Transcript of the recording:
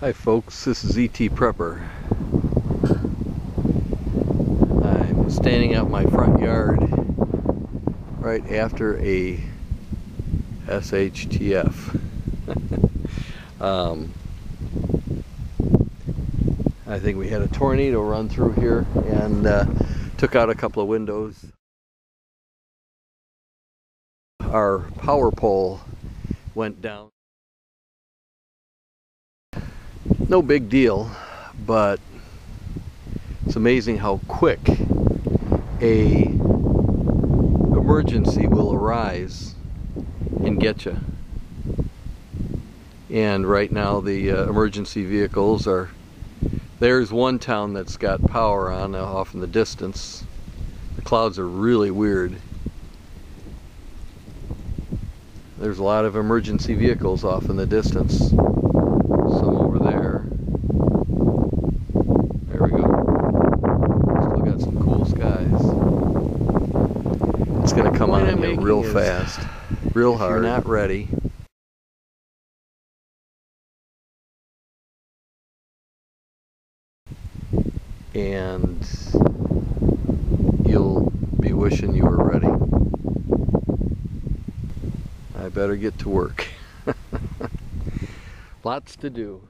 Hi folks, this is E.T. Prepper. I'm standing out my front yard right after a SHTF. I think we had a tornado run through here and took out a couple of windows. Our power pole went down. No big deal, but it's amazing how quick a emergency will arise and get you. And right now the emergency vehicles are, there's one town that's got power on off in the distance. The clouds are really weird. There's a lot of emergency vehicles off in the distance. Some over there. There we go. Still got some cool skies. It's going to come on you real fast, real hard. If you're not ready, and you'll be wishing you were ready. I better get to work. Lots to do.